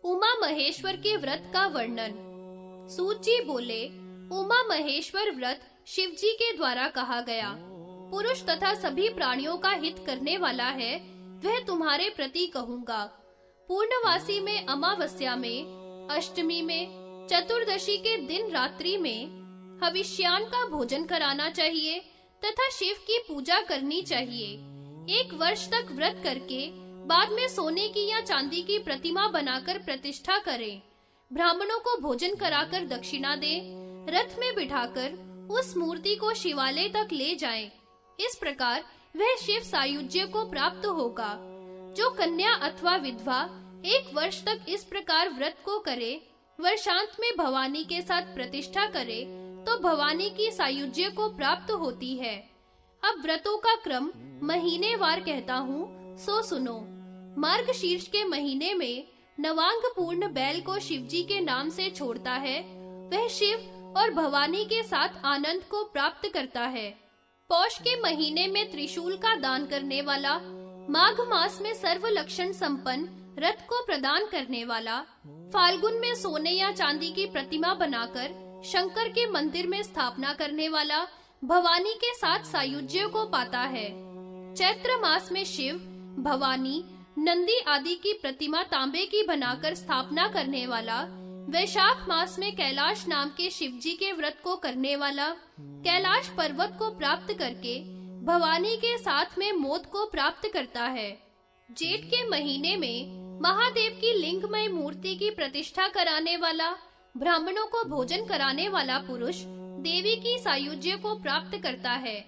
उमा महेश्वर के व्रत का वर्णन। सूत जी बोले, उमा महेश्वर व्रत शिव जी के द्वारा कहा गया, पुरुष तथा सभी प्राणियों का हित करने वाला है, वह तुम्हारे प्रति कहूँगा। पूर्णवासी में अमावस्या में, अष्टमी में, चतुर्दशी के दिन रात्रि में हविष्यान का भोजन कराना चाहिए तथा शिव की पूजा करनी चाहिए। 1 वर्ष तक व्रत करके बाद में सोने की या चांदी की प्रतिमा बनाकर प्रतिष्ठा करें। ब्राह्मणों को भोजन कराकर दक्षिणा दें। रथ में बिठाकर उस मूर्ति को शिवालय तक ले जाएं। इस प्रकार वह शिव सायुज्य को प्राप्त होगा। जो कन्या अथवा विधवा 1 वर्ष तक इस प्रकार व्रत को करे, वर्षांत में भवानी के साथ प्रतिष्ठा करे, तो भवानी की सायुज्य को प्राप्त होती है। अब व्रतों का क्रम महीनेवार कहता हूँ, सो सुनो। मार्गशीर्ष के महीने में नवांग पूर्ण बैल को शिवजी के नाम से छोड़ता है, वह शिव और भवानी के साथ आनंद को प्राप्त करता है। पौष के महीने में त्रिशूल का दान करने वाला, माघ मास में सर्व लक्षण संपन्न रथ को प्रदान करने वाला, फाल्गुन में सोने या चांदी की प्रतिमा बनाकर शंकर के मंदिर में स्थापना करने वाला भवानी के साथ सायुज्य को पाता है। चैत्र मास में शिव, भवानी, नंदी आदि की प्रतिमा तांबे की बनाकर स्थापना करने वाला, वैशाख मास में कैलाश नाम के शिवजी के व्रत को करने वाला, कैलाश पर्वत को प्राप्त करके भवानी के साथ में मोद को प्राप्त करता है। जेठ के महीने में महादेव की लिंगमय मूर्ति की प्रतिष्ठा कराने वाला, ब्राह्मणों को भोजन कराने वाला पुरुष देवी की सायुज्य को प्राप्त करता है।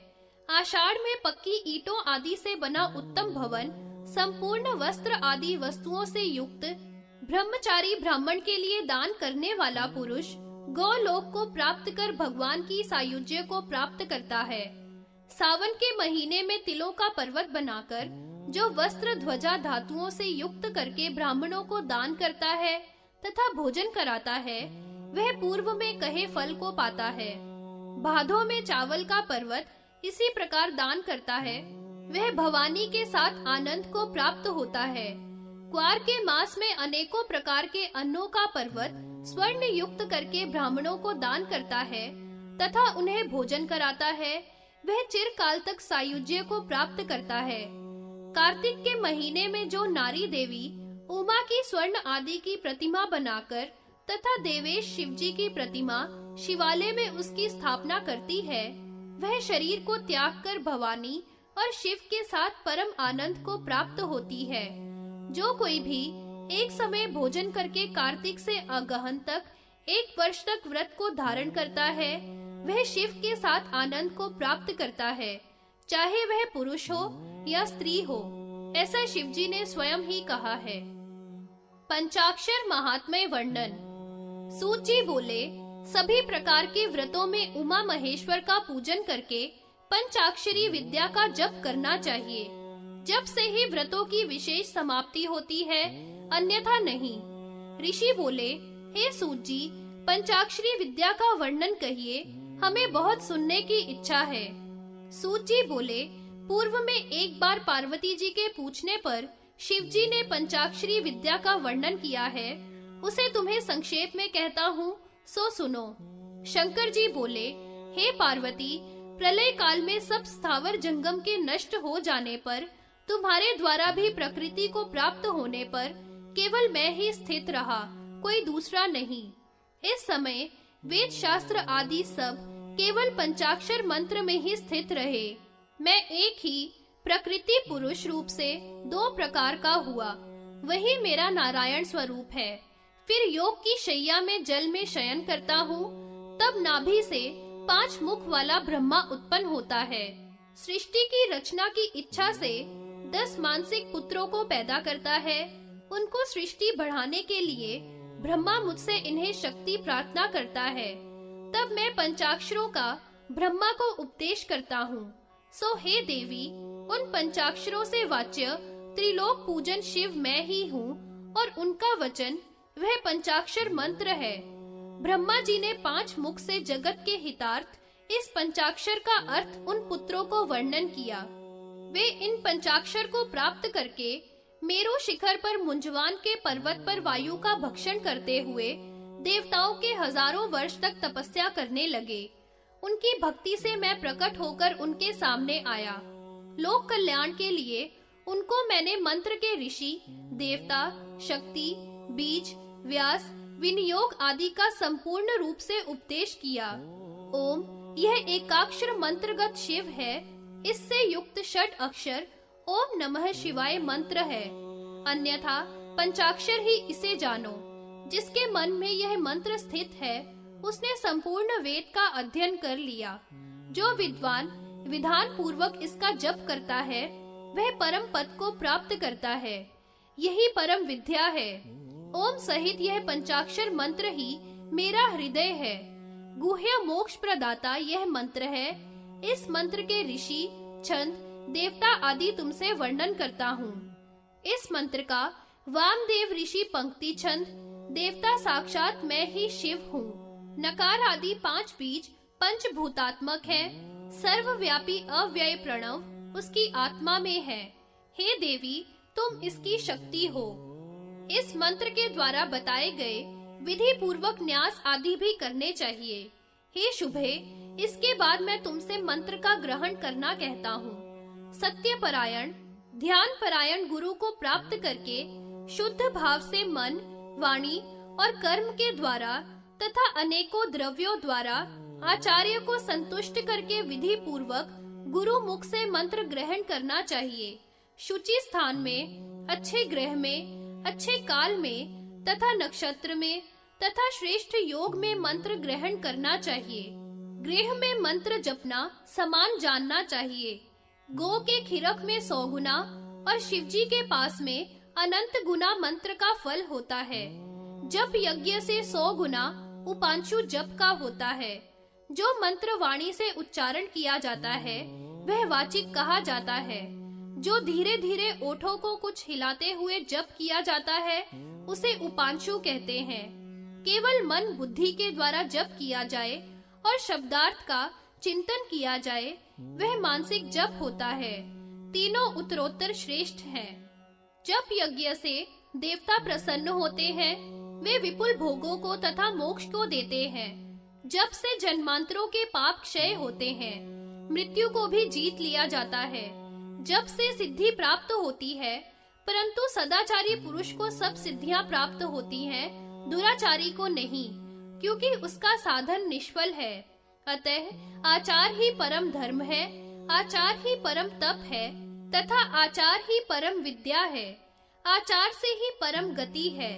आषाढ़ में पक्की ईंटों आदि से बना उत्तम भवन, संपूर्ण वस्त्र आदि वस्तुओं से युक्त ब्रह्मचारी ब्राह्मण के लिए दान करने वाला पुरुष गोलोक को प्राप्त कर भगवान की सायुज्य को प्राप्त करता है। सावन के महीने में तिलों का पर्वत बनाकर जो वस्त्र ध्वजा धातुओं से युक्त करके ब्राह्मणों को दान करता है तथा भोजन कराता है, वह पूर्व में कहे फल को पाता है। भादों में चावल का पर्वत इसी प्रकार दान करता है, वह भवानी के साथ आनंद को प्राप्त होता है। क्वार के मास में अनेकों प्रकार के अन्नों का पर्वत स्वर्ण युक्त करके ब्राह्मणों को दान करता है तथा उन्हें भोजन कराता है, वह चिरकाल तक सायुज्य को प्राप्त करता है। कार्तिक के महीने में जो नारी देवी उमा की स्वर्ण आदि की प्रतिमा बनाकर तथा देवेश शिवजी की प्रतिमा शिवालय में उसकी स्थापना करती है, वह शरीर को त्याग कर भवानी और शिव के साथ परम आनंद को प्राप्त होती है। जो कोई भी एक समय भोजन करके कार्तिक से अगहन तक 1 वर्ष तक व्रत को धारण करता है, वह शिव के साथ आनंद को प्राप्त करता है, चाहे वह पुरुष हो या स्त्री हो। ऐसा शिवजी ने स्वयं ही कहा है। पंचाक्षर महात्म्य वर्णन। सूत जी बोले, सभी प्रकार के व्रतों में उमा महेश्वर का पूजन करके पंचाक्षरी विद्या का जप करना चाहिए। जप से ही व्रतों की विशेष समाप्ति होती है, अन्यथा नहीं। ऋषि बोले, हे सूत जी, पंचाक्षरी विद्या का वर्णन कहिए, हमें बहुत सुनने की इच्छा है। सूत जी बोले, पूर्व में एक बार पार्वती जी के पूछने पर शिव जी ने पंचाक्षरी विद्या का वर्णन किया है, उसे तुम्हें संक्षेप में कहता हूँ, सो सुनो। शंकर जी बोले, हे पार्वती, प्रलय काल में सब स्थावर जंगम के नष्ट हो जाने पर, तुम्हारे द्वारा भी प्रकृति को प्राप्त होने पर केवल मैं ही स्थित रहा, कोई दूसरा नहीं। इस समय वेद शास्त्र आदि सब केवल पंचाक्षर मंत्र में ही स्थित रहे। मैं एक ही प्रकृति पुरुष रूप से 2 प्रकार का हुआ, वही मेरा नारायण स्वरूप है। फिर योग की शैया में जल में शयन करता हूँ, तब नाभि से 5 मुख वाला ब्रह्मा उत्पन्न होता है। सृष्टि की रचना की इच्छा से 10 मानसिक पुत्रों को पैदा करता है। उनको सृष्टि बढ़ाने के लिए ब्रह्मा मुझसे इन्हें शक्ति प्रार्थना करता है। तब मैं पंचाक्षरों का ब्रह्मा को उपदेश करता हूँ। सो हे देवी, उन पंचाक्षरों से वाच्य त्रिलोक पूजन शिव मैं ही हूँ और उनका वचन वह पंचाक्षर मंत्र है। ब्रह्मा जी ने 5 मुख से जगत के हितार्थ इस पंचाक्षर का अर्थ उन पुत्रों को वर्णन किया। वे इन पंचाक्षर को प्राप्त करके मेरु शिखर पर मुंजवान के पर्वत पर वायु का भक्षण करते हुए देवताओं के हजारों वर्ष तक तपस्या करने लगे। उनकी भक्ति से मैं प्रकट होकर उनके सामने आया। लोक कल्याण के लिए उनको मैंने मंत्र के ऋषि, देवता, शक्ति, बीज, व्यास, विनियोग आदि का संपूर्ण रूप से उपदेश किया। ओम यह एकाक्षर मंत्रगत शिव है। इससे युक्त षट अक्षर ओम नमः शिवाय मंत्र है। अन्यथा पंचाक्षर ही इसे जानो। जिसके मन में यह मंत्र स्थित है उसने संपूर्ण वेद का अध्ययन कर लिया। जो विद्वान विधान पूर्वक इसका जप करता है वह परम पद को प्राप्त करता है। यही परम विद्या है। ओम सहित यह पंचाक्षर मंत्र ही मेरा हृदय है। गुह्य मोक्ष प्रदाता यह मंत्र है। इस मंत्र के ऋषि, छंद, देवता आदि तुमसे वर्णन करता हूँ। इस मंत्र का वामदेव ऋषि पंक्ति छंद, देवता साक्षात मैं ही शिव हूँ। नकार आदि 5 बीज पंचभूतात्मक है। सर्वव्यापी अव्यय प्रणव उसकी आत्मा में है। हे देवी तुम इसकी शक्ति हो। इस मंत्र के द्वारा बताए गए विधि पूर्वक न्यास आदि भी करने चाहिए। हे शुभे, इसके बाद मैं तुमसे मंत्र का ग्रहण करना कहता हूँ। सत्य परायण, ध्यान परायण गुरु को प्राप्त करके शुद्ध भाव से मन, वाणी और कर्म के द्वारा तथा अनेकों द्रव्यों द्वारा आचार्य को संतुष्ट करके विधि पूर्वक गुरु मुख से मंत्र ग्रहण करना चाहिए। शुचि स्थान में, अच्छे ग्रह में, अच्छे काल में तथा नक्षत्र में तथा श्रेष्ठ योग में मंत्र ग्रहण करना चाहिए। गृह में मंत्र जपना समान जानना चाहिए। गो के खिरक में 100 गुना और शिवजी के पास में अनंत गुना मंत्र का फल होता है। जप यज्ञ से 100 गुना उपांशु जप का होता है। जो मंत्र वाणी से उच्चारण किया जाता है वह वाचिक कहा जाता है। जो धीरे धीरे ओठों को कुछ हिलाते हुए जप किया जाता है उसे उपांशु कहते हैं। केवल मन बुद्धि के द्वारा जप किया जाए और शब्दार्थ का चिंतन किया जाए वह मानसिक जप होता है। तीनों उत्तरोत्तर श्रेष्ठ हैं। जप यज्ञ से देवता प्रसन्न होते हैं। वे विपुल भोगों को तथा मोक्ष को देते हैं। जप से जन्मांतरों के पाप क्षय होते हैं। मृत्यु को भी जीत लिया जाता है। जप से सिद्धि प्राप्त होती है, परंतु सदाचारी पुरुष को सब सिद्धियां प्राप्त होती हैं, दुराचारी को नहीं, क्योंकि उसका साधन निष्फल है। अतः आचार ही परम धर्म है, आचार ही परम तप है तथा आचार ही परम विद्या है। आचार से ही परम गति है।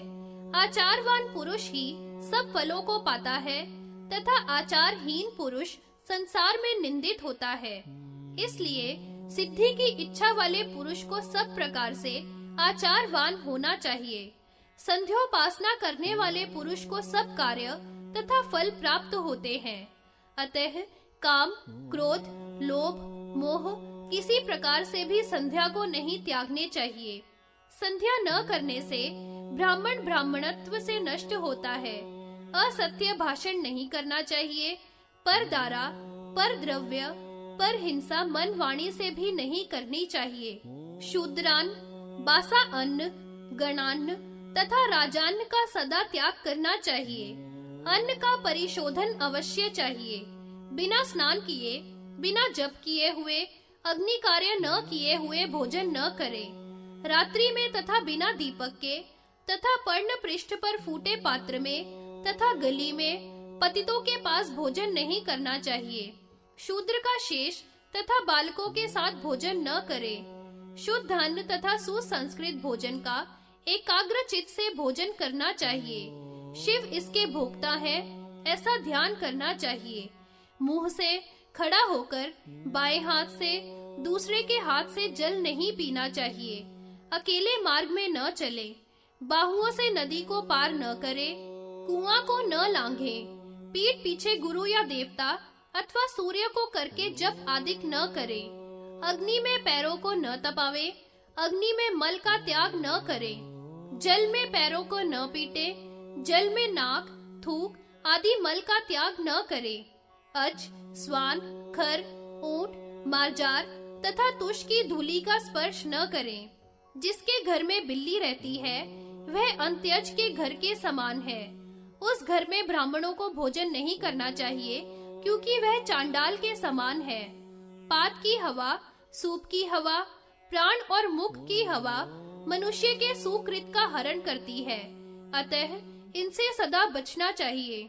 आचारवान पुरुष ही सब फलों को पाता है तथा आचारहीन पुरुष संसार में निंदित होता है। इसलिए सिद्धि की इच्छा वाले पुरुष को सब प्रकार से आचारवान होना चाहिए। संध्योपासना करने वाले पुरुष को सब कार्य तथा फल प्राप्त होते हैं। अतः काम, क्रोध, लोभ, मोह किसी प्रकार से भी संध्या को नहीं त्यागने चाहिए। संध्या न करने से ब्राह्मण ब्राह्मणत्व से नष्ट होता है। असत्य भाषण नहीं करना चाहिए। पर दारा, पर द्रव्य, पर हिंसा मन वाणी से भी नहीं करनी चाहिए। शूद्रान, बासा अन्न, गणान्न तथा राजान्न का सदा त्याग करना चाहिए। अन्न का परिशोधन अवश्य चाहिए। बिना स्नान किए, बिना जप किए हुए, अग्नि कार्य न किए हुए भोजन न करें। रात्रि में तथा बिना दीपक के तथा पर्ण पृष्ठ पर फूटे पात्र में तथा गली में पतितों के पास भोजन नहीं करना चाहिए। शूद्र का शेष तथा बालकों के साथ भोजन न करें। शुद्ध अन्न तथा सुसंस्कृत भोजन का एकाग्र चित्त से भोजन करना चाहिए। शिव इसके भोक्ता है, ऐसा ध्यान करना चाहिए। मुंह से खड़ा होकर बाएं हाथ से दूसरे के हाथ से जल नहीं पीना चाहिए। अकेले मार्ग में न चले। बाहुओं से नदी को पार न करे। कुआं को न लांघे। पीठ पीछे गुरु या देवता अथवा सूर्य को करके जप आदिक न करे। अग्नि में पैरों को न तपावे। अग्नि में मल का त्याग न करे। जल में पैरों को न पीटे। जल में नाक, थूक आदि मल का त्याग न करे। अज, स्वान, खर, ऊंट, मार्जार तथा तुष की धूलि का स्पर्श न करें। जिसके घर में बिल्ली रहती है वह अंत्यज के घर के समान है। उस घर में ब्राह्मणों को भोजन नहीं करना चाहिए क्योंकि वह चांडाल के समान है। पात की हवा, सूप की हवा, प्राण और मुख की हवा मनुष्य के सुकृत का हरण करती है, अतः इनसे सदा बचना चाहिए।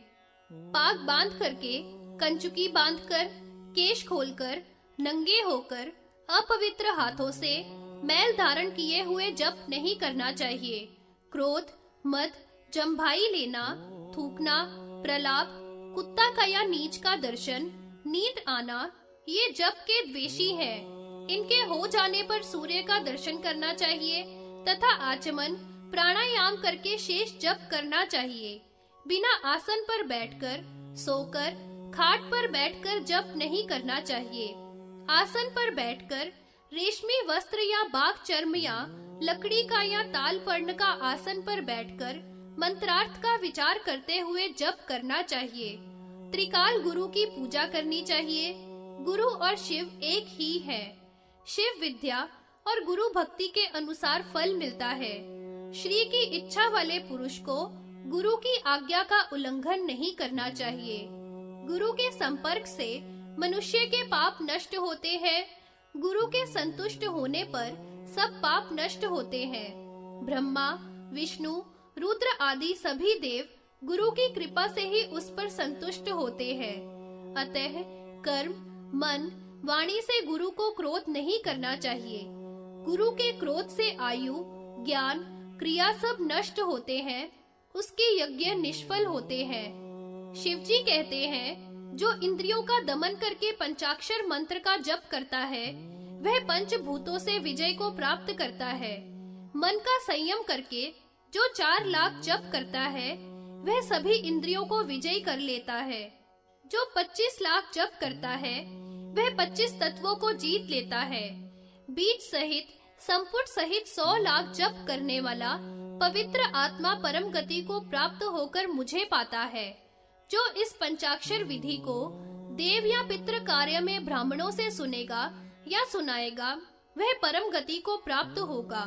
पाग बांध करके, कंचुकी बांधकर, केश खोलकर, नंगे होकर, अपवित्र हाथों से मैल धारण किए हुए जप नहीं करना चाहिए। क्रोध, मद, जम्भाई लेना, थूकना, प्रलाप, कुत्ता का या नीच का दर्शन, नींद आना, ये जप के द्वेषी हैं। इनके हो जाने पर सूर्य का दर्शन करना चाहिए तथा आचमन, प्राणायाम करके शेष जप करना चाहिए। बिना आसन पर बैठकर, सोकर, खाट पर बैठकर जप नहीं करना चाहिए। आसन पर बैठकर रेशमी वस्त्र या बाघ चर्म या लकड़ी का या ताल पर्ण का आसन पर बैठकर मंत्रार्थ का विचार करते हुए जप करना चाहिए। त्रिकाल गुरु की पूजा करनी चाहिए। गुरु और शिव एक ही है। शिव विद्या और गुरु भक्ति के अनुसार फल मिलता है। श्री की इच्छा वाले पुरुष को गुरु की आज्ञा का उल्लंघन नहीं करना चाहिए। गुरु के संपर्क से मनुष्य के पाप नष्ट होते हैं। गुरु के संतुष्ट होने पर सब पाप नष्ट होते हैं। ब्रह्मा, विष्णु, रुद्र आदि सभी देव गुरु की कृपा से ही उस पर संतुष्ट होते हैं। अतः कर्म, मन, वाणी से गुरु को क्रोध नहीं करना चाहिए। गुरु के क्रोध से आयु, ज्ञान, क्रिया सब नष्ट होते हैं, उसके यज्ञ निष्फल होते हैं। शिवजी कहते हैं, जो इंद्रियों का दमन करके पंचाक्षर मंत्र का जप करता है वह पंचभूतों से विजय को प्राप्त करता है। मन का संयम करके जो 4 लाख जप करता है वह सभी इंद्रियों को विजय कर लेता है। जो 25 लाख जप करता है वह 25 तत्वों को जीत लेता है। बीज सहित, संपुट सहित 100 लाख जप करने वाला पवित्र आत्मा परम गति को प्राप्त होकर मुझे पाता है। जो इस पंचाक्षर विधि को देव या पितृ कार्य में ब्राह्मणों से सुनेगा या सुनाएगा वह परम गति को प्राप्त होगा।